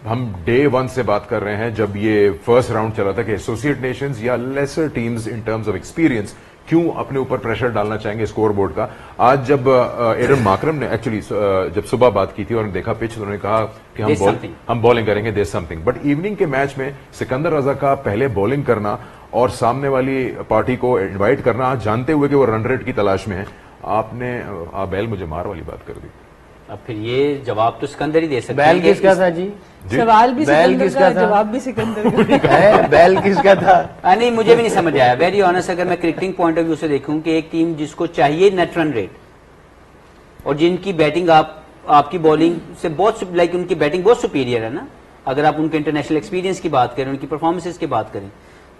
हम day one से बात कर रहे हैं जब ये फर्स्ट राउंड चला था कि एसोसिएट नेशंस या lesser teams in terms of experience क्यों अपने ऊपर प्रेशर डालना चाहेंगे स्कोर बोर्ड का। आज जब एडम माकरम ने एक्चुअली जब सुबह बात की थी और देखा पिच, तो उन्होंने कहा कि हम बॉलिंग करेंगे, देयर समथिंग। बट इवनिंग के मैच में सिकंदर रजा का पहले बॉलिंग करना और सामने वाली पार्टी को इन्वाइट करना, जानते हुए कि वो रन रेट की तलाश में है, आपने बैल मुझे मार वाली बात कर दी। अब फिर ये जवाब तो सिकंदर ही दे सकते बैल किसका था जी? सवाल भी बैल सिकंदर किसका का, था? जवाब भी सिकंदर का है, बैल किसका था? नहीं, मुझे भी नहीं समझ आया वेरी ऑनेस्ट। अगर मैं क्रिकेटिंग पॉइंट ऑफ व्यू से देखूं कि एक टीम जिसको चाहिए नेट रन रेट और जिनकी बैटिंग आपकी बॉलिंग से बहुत लाइक उनकी बैटिंग बहुत सुपीरियर है ना, अगर आप उनके इंटरनेशनल एक्सपीरियंस की बात करें, उनकी परफॉर्मेंसेज की बात करें,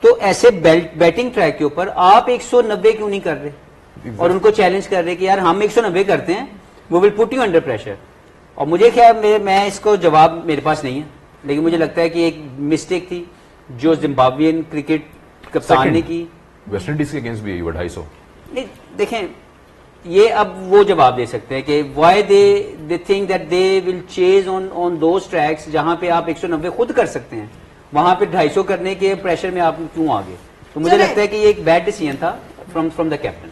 तो ऐसे बैटिंग ट्रैक के ऊपर आप 190 क्यों नहीं कर रहे और उनको चैलेंज कर रहे कि यार हम 190 करते हैं, वो will put you under pressure. और मुझे क्या, मैं इसको जवाब मेरे पास नहीं है, लेकिन मुझे लगता है कि एक मिस्टेक थी जो जिम्बाब्वियन क्रिकेट कप्तान ने की। वेस्ट इंडीज के अगेंस्ट भी 250। नहीं, देखें, ये अब वो जवाब दे सकते हैं कि why they think that they will chase on those tracks जहां पे आप 190 खुद कर सकते हैं, वहां पे 250 करने के प्रेशर में आप क्यों आगे। तो मुझे लगता है कि ये एक बैड डिसीजन था from the captain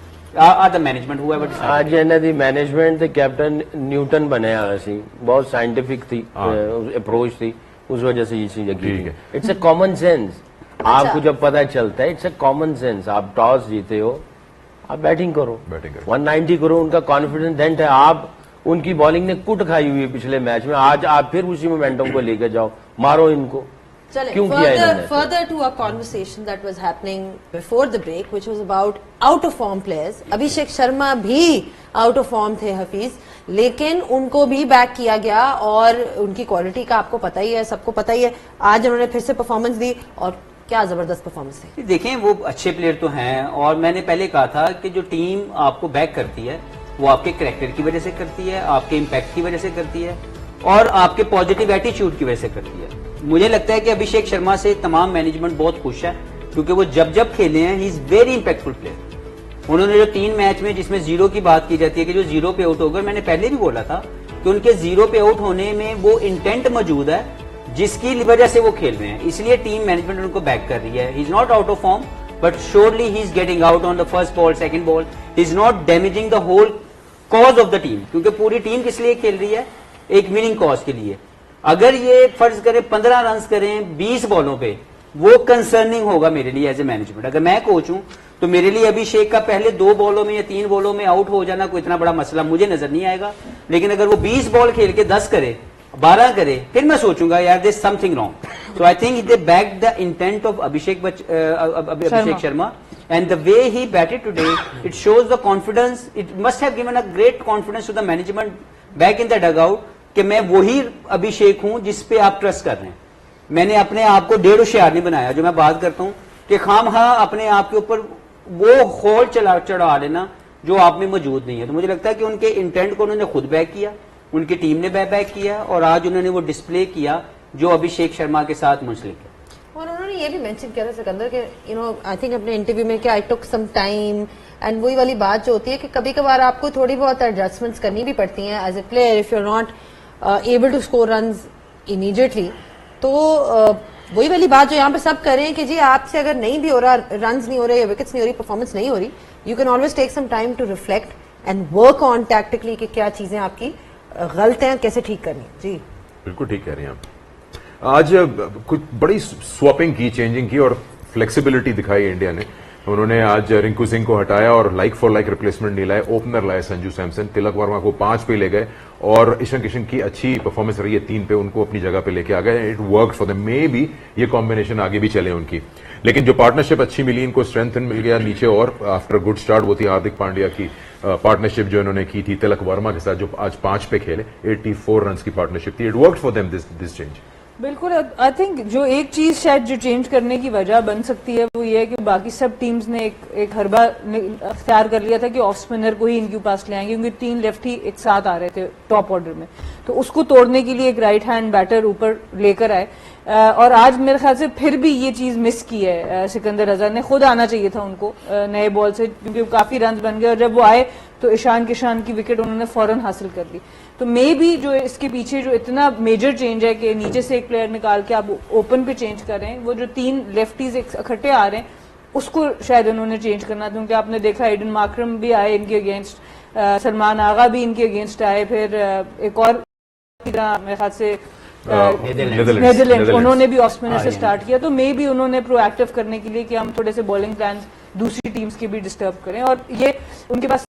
the management हुआ। आज है ना दी मैनेजमेंट कैप्टन न्यूटन बने सी बहुत साइंटिफिक थी अप्रोच थी, उस वजह से ये चीज की। It's a common sense. आपको जब पता चलता है, इट्स अ कॉमन सेंस। आप टॉस जीते हो, आप बैटिंग करो 190 करो, उनका कॉन्फिडेंस डेंट है। आप उनकी बॉलिंग ने कुट खाई हुई है पिछले मैच में, आज आप फिर उसी मोमेंटम को लेकर जाओ, मारो इनको। Further to a conversation that was happening before the break, which was about out of form players. Abhishek Sharma भी out of form थे हफीज, लेकिन उनको भी बैक किया गया और उनकी क्वालिटी का आपको पता ही है, सबको पता ही है। आज उन्होंने फिर से परफॉर्मेंस दी और क्या जबरदस्त परफॉर्मेंस थी। देखें, वो अच्छे प्लेयर तो हैं और मैंने पहले कहा था कि जो टीम आपको बैक करती है वो आपके कैरेक्टर की वजह से करती है, आपके इम्पैक्ट की वजह से करती है और आपके पॉजिटिव एटीट्यूड की वजह से करती है। मुझे लगता है कि अभिषेक शर्मा से तमाम मैनेजमेंट बहुत खुश है क्योंकि वो जब खेले हैं, he is very impactful player. उन्होंने जो 3 मैच में जिसमें 0 की बात की जाती है कि जो 0 पे आउट हो गए, मैंने पहले भी बोला था कि उनके 0 पे आउट होने में वो इंटेंट मौजूद है जिसकी वजह से वो खेल रहे हैं, इसलिए टीम मैनेजमेंट उनको बैक कर रही है। He is not out of form but surely he is getting out on the first ball, second ball. He is not damaging the whole cause of the team, क्योंकि पूरी team किस लिए खेल रही है, एक विनिंग कॉज के लिए। अगर ये फर्ज करें 15 रन करें 20 बॉलों पे, वो कंसर्निंग होगा मेरे लिए एज ए मैनेजमेंट। अगर मैं कोच हूं तो मेरे लिए अभिषेक का पहले 2 बॉलों में या 3 बॉलों में आउट हो जाना कोई इतना बड़ा मसला मुझे नजर नहीं आएगा। लेकिन अगर वो 20 बॉल खेल के 10 करे, 12 करे, फिर मैं सोचूंगा यार there is something wrong. So I think they back the intent of Abhishek Sharma and the way he batted today, it shows the confidence. It must have given a great confidence to the management back in the dugout कि मैं वही अभिषेक हूं जिस पे आप trust कर रहे हैं। मैंने अपने आप को 1.5 होशियार नहीं बनाया, जो मैं बात करता हूं कि खामखा अपने आप के ऊपर वो खोल चढ़ा लेना जो आप में मौजूद नहीं है। तो मुझे लगता है कि उनके इंटेंट को उन्होंने खुद बैक किया, उनकी टीम ने बैक किया और आज उन्होंने वो डिस्प्ले किया जो अभिषेक शर्मा के साथ मुंसलिक है। और उन्होंने ये भी मेंशन किया सिकंदर के आई थिंक अपने इंटरव्यू में कि आई टुक सम टाइम, एंड वही वाली बात जो होती है कि कभी कभार आपको थोड़ी बहुत एडजस्टमेंट्स करनी भी पड़ती हैं as a player if you are not able to score runs immediately. तो वही वाली बात जो यहाँ पे सब करें कि जी आपसे अगर नहीं भी हो रहा, रन्स नहीं हो रहे या विकेट्स नहीं हो रही, परफॉर्मेंस नहीं हो रही, you can always take some time to reflect and work on tactically कि क्या चीजें आपकी गलत हैं, कैसे ठीक करनी। जी बिल्कुल ठीक कह रही हैं आप। आज कुछ बड़ी स्वैपिंग की, चेंजिंग की और फ्लेक्सिबिलिटी दिखाई इंडिया ने। उन्होंने आज रिंकू सिंह को हटाया और लाइक फॉर लाइक रिप्लेसमेंट नहीं लाए, ओपनर लाए संजू सैमसन, तिलक वर्मा को 5 पे ले गए और ईशान किशन की अच्छी परफॉर्मेंस रही है 3 पे, उनको अपनी जगह पे लेके आ गए। It work for them, may be ये कॉम्बिनेशन आगे भी चले उनकी। लेकिन जो पार्टनरशिप अच्छी मिली इनको, स्ट्रेंथन मिल गया नीचे और आफ्टर गुड स्टार्ट, वो थी हार्दिक पांड्या की पार्टनरशिप जो इन्होंने की थी तिलक वर्मा के साथ, जो आज 5 पे खेले, 84 रन की पार्टनरशिप थी। It work for them this change. बिल्कुल। आई थिंक जो एक चीज शायद जो चेंज करने की वजह बन सकती है वो ये है कि बाकी सब टीम्स ने एक हरबा अख्तियार कर लिया था कि ऑफ स्पिनर को ही इनके पास ले आएंगे, क्योंकि 3 लेफ्टी एक साथ आ रहे थे टॉप ऑर्डर में, तो उसको तोड़ने के लिए एक राइट हैंड बैटर ऊपर लेकर आए। और आज मेरे ख्याल से फिर भी ये चीज मिस की है सिकंदर रजा ने। खुद आना चाहिए था उनको नए बॉल से, क्योंकि काफी रन बन गए और जब वो आए तो ईशान किशन की विकेट उन्होंने फौरन हासिल कर ली। तो मे बी जो इसके पीछे जो इतना मेजर चेंज है कि नीचे से एक प्लेयर निकाल के आप ओपन पे चेंज कर रहे हैं, वो जो 3 लेफ्टीज इकट्ठे आ रहे हैं उसको शायद उन्होंने चेंज करना था, क्योंकि आपने देखा एडन माकरम भी आए इनके अगेंस्ट, सलमान आगा भी इनके अगेंस्ट आए, फिर एक और मेरे ख्याल से नेदरलैंड उन्होंने भी ऑफ स्पिनर से स्टार्ट किया। तो मे बी उन्होंने प्रोएक्टिव करने के लिए कि हम थोड़े से बॉलिंग प्लान दूसरी टीम्स के भी डिस्टर्ब करें, और ये उनके पास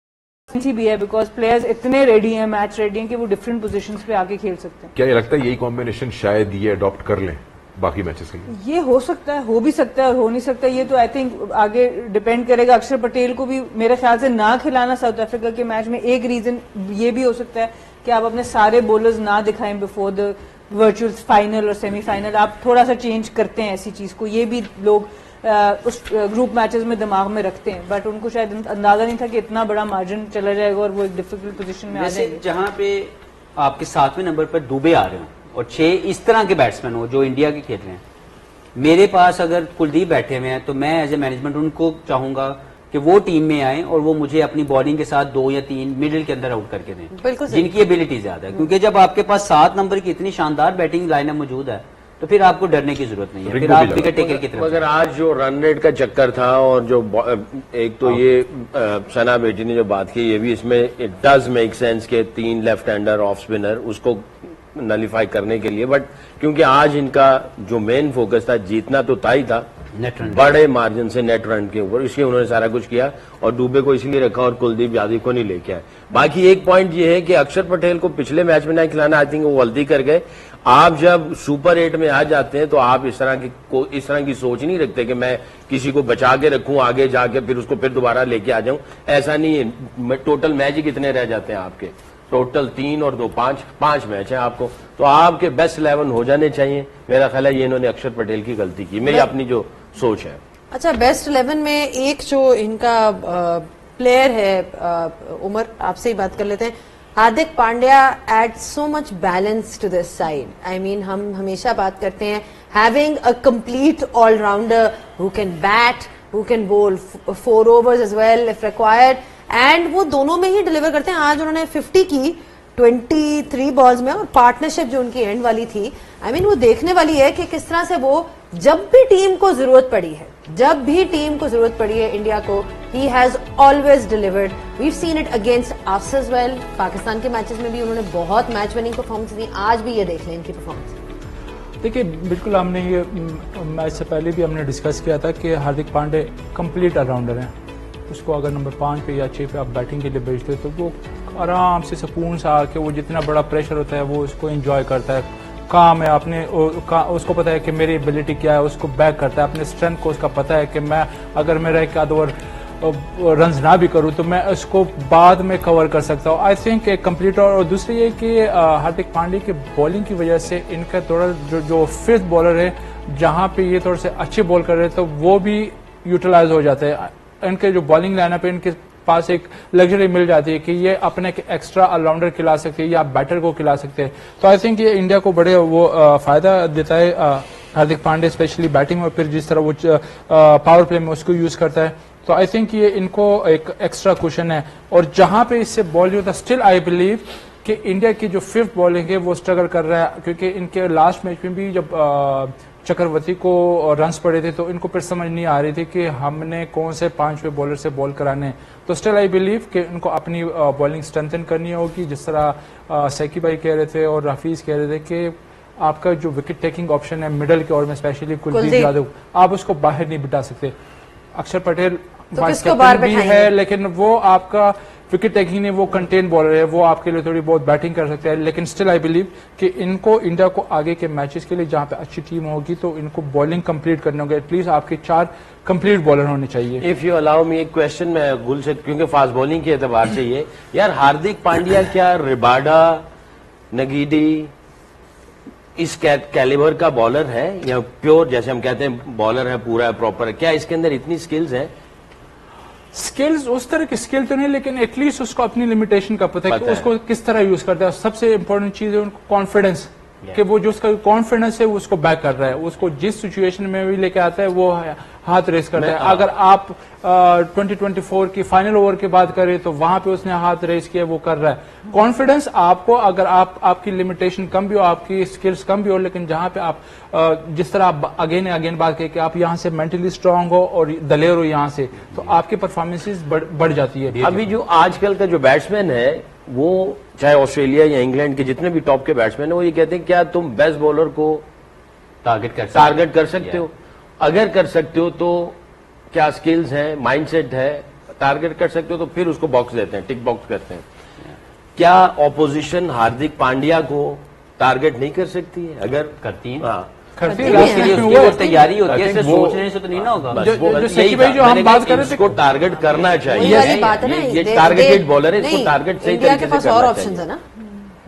भी है बिकॉज प्लेयर्स इतने रेडी हैं, मैच रेडी हैं कि वो डिफरेंट पोजीशंस पे आके खेल सकते हैं। क्या ये लगता है यही कॉम्बिनेशन शायद ये अडॉप्ट कर लें बाकी मैचेस के लिए? ये हो सकता है, हो भी सकता है और हो नहीं सकता, ये तो आई थिंक आगे डिपेंड करेगा। अक्षर पटेल को भी मेरे ख्याल से ना खिलाना साउथ अफ्रीका के मैच में एक रीजन ये भी हो सकता है कि आप अपने सारे बॉलर्स ना दिखाएं बिफोर द वर्चुअल फाइनल और सेमीफाइनल, आप थोड़ा सा चेंज करते हैं ऐसी चीज को, ये भी लोग उस ग्रुप मैचेस में दिमाग में रखते हैं, बट उनको शायद अंदाजा नहीं था कि इतना बड़ा मार्जिन चला जाएगा और वो एक डिफिकल्ट पोजीशन में आ जाएंगे। जहां पे आपके 7वें नंबर पर दुबे आ रहे हो और 6 इस तरह के बैट्समैन हो जो इंडिया के खेल रहे हैं, मेरे पास अगर कुलदीप बैठे हुए हैं तो मैं एज ए मैनेजमेंट उनको चाहूंगा कि वो टीम में आए और वो मुझे अपनी बॉलिंग के साथ 2 या 3 मिडिल के अंदर आउट करके दें, बिल्कुल जिनकी एबिलिटी ज्यादा है, क्योंकि जब आपके पास 7 नंबर की इतनी शानदार बैटिंग लाइनअप मौजूद है तो फिर आपको डरने की जरूरत नहीं है, फिर आप विकेट टेकर की तरफ। मगर आज जो रन रेट का चक्कर था और जो एक तो ये सना बेटी ने जो बात की, ये भी इसमें इट डज मेक सेंस के 3 लेफ्ट हैंडर ऑफ स्पिनर उसको नलीफाई करने के लिए, बट क्योंकि आज इनका जो मेन फोकस था जीतना तो था ही था, नेट रन बड़े मार्जिन से नेट रन के ऊपर, इसलिए उन्होंने सारा कुछ किया और दुबे को इसलिए रखा और कुलदीप यादव को नहीं लेके आए। बाकी एक पॉइंट ये है कि अक्षर पटेल को पिछले मैच में नहीं खिलाना, आई थिंक वो गलती कर गए। आप जब सुपर 8 में आ जाते हैं तो आप इस तरह की सोच नहीं रखते कि मैं किसी को बचा के रखूं आगे जाके फिर उसको फिर दोबारा लेके आ जाऊं, ऐसा नहीं है। टोटल मैच ही कितने रह जाते हैं आपके, टोटल 3 और 2 5 मैच है आपको, तो आपके बेस्ट 11 हो जाने चाहिए। मेरा ख्याल है ये इन्होंने अक्षर पटेल की गलती की, मेरी अपनी जो सोच है। अच्छा, बेस्ट 11 में एक जो इनका प्लेयर है, उमर आपसे ही बात कर लेते हैं, Hardik Pandya add so much balance to this side. I mean हम हमेशा बात करते हैं having a complete allrounder who can bat, who can bowl 4 overs as well if required, and वो दोनों में ही डिलीवर करते हैं। आज उन्होंने 50 की 23 बॉल्स में, और पार्टनरशिप जो उनकी एंड वाली थी, आई मीन वो देखने वाली है कि किस तरह से वो जब भी टीम को जरूरत पड़ी है, जब भी टीम को जरूरत पड़ी है इंडिया को, he has always delivered. We seen it against us as well, Pakistan के मैचेस में भी उन्होंने बहुत मैच विनिंग परफॉर्मेंस दी, आज भी ये देख लें इनकी परफॉर्मेंस। देखिए बिल्कुल, हमने ये मैच से पहले भी हमने डिस्कस किया था कि हार्दिक पांडे कंप्लीट ऑलराउंडर हैं, उसको अगर नंबर 5 पे या 6 पे आप बैटिंग के लिए भेजते तो वो आराम से सुकून से आके, वो जितना बड़ा प्रेशर होता है वो उसको एंजॉय करता है, काम है अपने उसको पता है कि मेरी एबिलिटी क्या है, उसको बैक करता है, अपने स्ट्रेंथ को उसका पता है कि मैं अगर मेरा एक आध ओवर रन्स ना भी करूं तो मैं उसको बाद में कवर कर सकता हूं। आई थिंक एक कंप्लीट। और दूसरी ये कि हार्दिक पांड्या की बॉलिंग की वजह से इनका थोड़ा जो 5th बॉलर है, जहां पे ये थोड़े से अच्छे बॉल कर रहे हैं तो वो भी यूटिलाइज हो जाते हैं। इनके जो बॉलिंग लाइनअप है, इनके पास एक लग्जरी मिल जाती है कि ये अपने एक्स्ट्रा ऑलराउंडर खिला सकते हैं या बैटर को खिला सकते हैं। तो आई थिंक ये इंडिया को बड़े वो फायदा देता है हार्दिक पांड्या, स्पेशली बैटिंग में, फिर जिस तरह वो पावर प्ले में उसको यूज करता है। तो आई थिंक ये इनको एक एक्स्ट्रा क्वेश्चन है। और जहां पे इससे बॉल होता है, स्टिल आई बिलीव कि इंडिया की जो 5th बॉलिंग है वो स्ट्रगल कर रहा है, क्योंकि इनके लास्ट मैच में भी जब चक्रवर्ती को रन्स पड़े थे तो इनको फिर समझ नहीं आ रही थी कि हमने कौन से 5वें बॉलर से बॉल कराने। तो स्टिल आई बिलीव कि इनको अपनी बॉलिंग स्ट्रेंथन करनी होगी, जिस तरह सैकी भाई कह रहे थे और हफीज कह रहे थे कि आपका जो विकेट टेकिंग ऑप्शन है मिडल के ओवर में, स्पेशली कुलदीप यादव, आप उसको बाहर नहीं बिठा सकते। अक्षर पटेल वाइस कैप्टन भी है, लेकिन वो आपका विकेट टेकिंग नहीं, वो कंटेन बॉलर है, वो आपके लिए थोड़ी बहुत बैटिंग कर सकते हैं। लेकिन स्टिल आई बिलीव कि इनको इंडिया को आगे के मैचेस के लिए जहां पे अच्छी टीम होगी तो इनको बॉलिंग कंप्लीट करनी होगी। एटलीस्ट आपके 4 कंप्लीट बॉलर होने चाहिए। इफ यू अलाउ मी एक क्वेश्चन मैं गुल से, क्योंकि फास्ट बॉलिंग के एतबार से ये यार, हार्दिक पांड्या क्या रिबाडा, नगीडी इस कैलिबर का बॉलर है या प्योर, जैसे हम कहते हैं बॉलर है, पूरा प्रॉपर है? क्या इसके अंदर इतनी स्किल्स है? स्किल्स उस तरह की स्किल तो नहीं, लेकिन एटलीस्ट उसको अपनी लिमिटेशन का पता है कि उसको किस तरह यूज करता है। सबसे इंपॉर्टेंट चीज है उनको कॉन्फिडेंस कि वो जो उसका कॉन्फिडेंस है वो उसको बैक कर रहा है, उसको जिस सिचुएशन में भी लेके आता है वो हाथ रेस करता है। अगर आप 2024 की फाइनल ओवर की बात करें तो वहां पे उसने हाथ रेस किया, वो कर रहा है। कॉन्फिडेंस आपको, अगर आपकी लिमिटेशन कम भी हो, आपकी स्किल्स कम भी हो, लेकिन जहां पे आप जिस तरह आप अगेन बात करें कि आप यहाँ से मेंटली स्ट्रांग हो और दलेर हो यहाँ से, तो आपकी परफॉर्मेंसेस बढ़ जाती है। अभी जो आजकल का जो बैट्समैन है वो चाहे ऑस्ट्रेलिया या इंग्लैंड के जितने भी टॉप के बैट्समैन है, वो ये कहते हैं क्या तुम बेस्ट बॉलर को टारगेट कर सकते हो? अगर कर सकते हो तो क्या स्किल्स हैं, माइंडसेट है, टारगेट कर सकते हो तो फिर उसको बॉक्स देते हैं, टिक बॉक्स करते हैं। क्या ऑपोजिशन हार्दिक पांड्या को टारगेट नहीं कर सकती है? अगर करती है, हाँ, करती है। है। उसके लिए उसकी वो तैयारी होती है, सिर्फ सोचने से तो नहीं ना होगा। बस जो- वो जो यही सची भाई था। जो हम मैंने बात कहा कर रहे थे- इसको टारगेट करना चाहिए। वही वाली बात है ना, ये they- टारगेटेड they- बॉलर है, इसको नहीं, टारगेट सही इंडिया तरीके के से पास और करना ऑप्शंस है चाहिए। ना,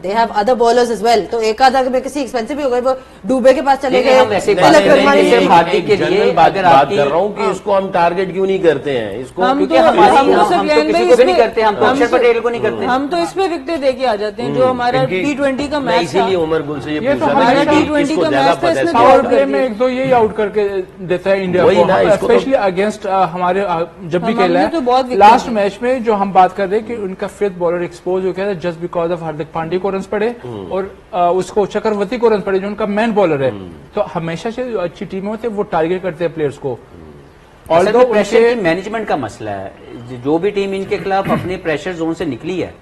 they have other bowlers as well. तो एक आधा में किसी एक्सपेंसिव भी हो गए, वो डुबे के पास चले नहीं, गए, हम ऐसे तिलक बात वर्मा नहीं, ने- नहीं, हार्दिक के लिए जनरल बात अगर बात आपकी- कर रहा हूँ कि इसको हम टारगेट क्यों नहीं करते हैं इसको, हम क्योंकि तो हमारी- हम तो हम तो सकलैन किसी भाई को भी नहीं इसमें- करते, हम तो हम अक्षर तो- पटेल को नहीं करते। हम तो इसमें विकेट दे के आ जाते हैं, जो हमारा क्योंकि T20 का मैं मैच था। इसीलिए उमर गुल से ये ये तो पूछा हमारा था कि T20 किसको का ज्यादा मैच था, पता है इसमें इसको। पावर कर प्ले दिया। में एक दो यही आउट करके देता है इंडिया वही ना, को, इसको तो- स्पेशली अगेंस्ट हमारे जब भी हमने खेला तो बहुत है। विकेट लास्ट लिए। मैच में जो हम बात कर रहे हैं कि उनका फिफ्थ बॉलर एक्सपोज हो गया था just because of Hardik Pandya को रन पड़े और उसको चक्रवर्ती को रन पड़े जो उनका मेन बॉलर है। तो हमेशा से जो अच्छी टीमें होती है वो टारगेट करते हैं प्लेयर्स को। असल ऑल्दो में प्रेशर उनके की मैनेजमेंट का मसला है। जो भी टीम इनके खिलाफ अपने प्रेशर जोन से निकली है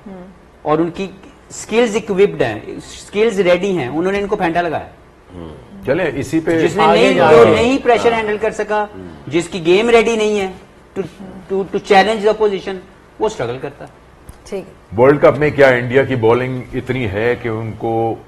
और उनकी स्किल्स इक्विप्ड हैं, स्किल्स रेडी हैं, उन्होंने इनको फेंटा लगाया। चले इसी पे जिसने आगे नहीं जा जो रहे हैं। नहीं प्रेशर हैंडल कर सका, जिसकी गेम रेडी नहीं है टू चैलेंज द पोजीशन, वो स्ट्रगल करता है। ठीक है। वर्ल्ड कप में क्या इंडिया की बॉलिंग इतनी है कि उनको